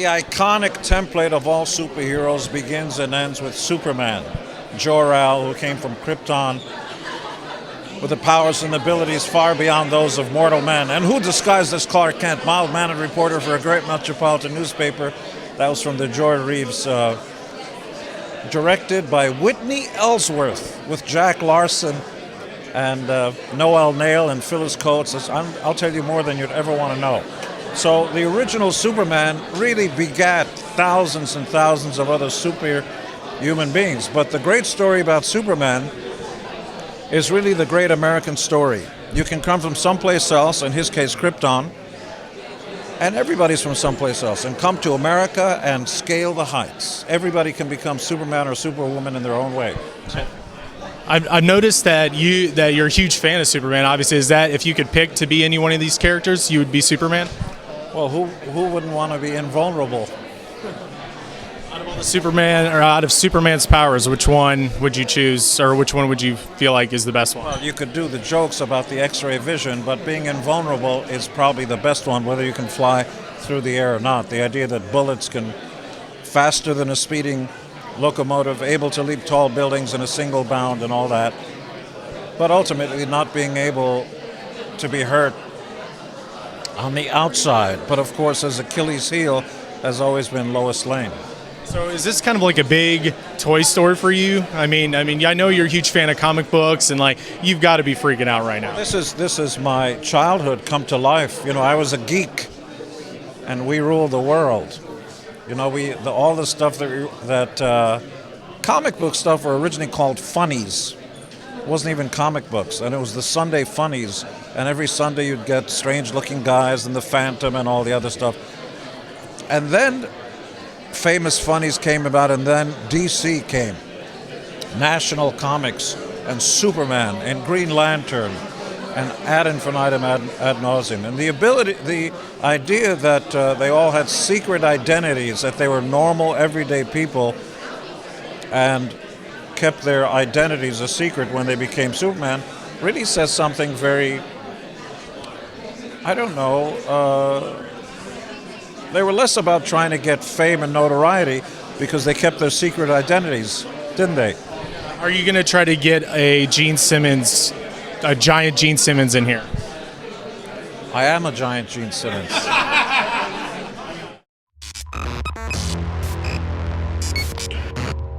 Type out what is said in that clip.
The iconic template of all superheroes begins and ends with Superman. Jor-El, who came from Krypton, with the powers and abilities far beyond those of mortal men, and who disguised as Clark Kent, mild-mannered reporter for a great metropolitan newspaper. That was from the George Reeves, directed by Whitney Ellsworth, with Jack Larson and Noel Neill and Phyllis Coates. I'll tell you more than you'd ever want to know. So the original Superman really begat thousands and thousands of other superhuman beings. But the great story about Superman is really the great American story. You can come from someplace else, in his case Krypton, and everybody's from someplace else, and come to America and scale the heights. Everybody can become Superman or Superwoman in their own way. I've noticed that you're a huge fan of Superman. Obviously, is that if you could pick to be any one of these characters, you would be Superman? Well, who wouldn't want to be invulnerable? Out of all the Superman, or out of Superman's powers, which one would you choose, or which one would you feel like is the best one? Well, you could do the jokes about the X-ray vision, but being invulnerable is probably the best one, whether you can fly through the air or not. The idea that bullets can, faster than a speeding locomotive, able to leap tall buildings in a single bound and all that, but ultimately not being able to be hurt on the outside. But of course, his Achilles heel has always been Lois Lane. So is this kind of like a big Toy Story for you? I mean, I know you're a huge fan of comic books, and like you've got to be freaking out right now. This is my childhood come to life. You know, I was a geek, and we ruled the world. You know, all the stuff that comic book stuff were originally called funnies. It wasn't even comic books, and it was the Sunday funnies. And every Sunday you'd get strange-looking guys and the Phantom and all the other stuff. And then famous funnies came about, and then DC came. National Comics and Superman and Green Lantern and ad infinitum ad nauseum. And the idea that they all had secret identities, that they were normal, everyday people, and kept their identities a secret when they became Superman, really says something very, I don't know, they were less about trying to get fame and notoriety because they kept their secret identities, didn't they? Are you going to try to get a giant Gene Simmons in here? I am a giant Gene Simmons.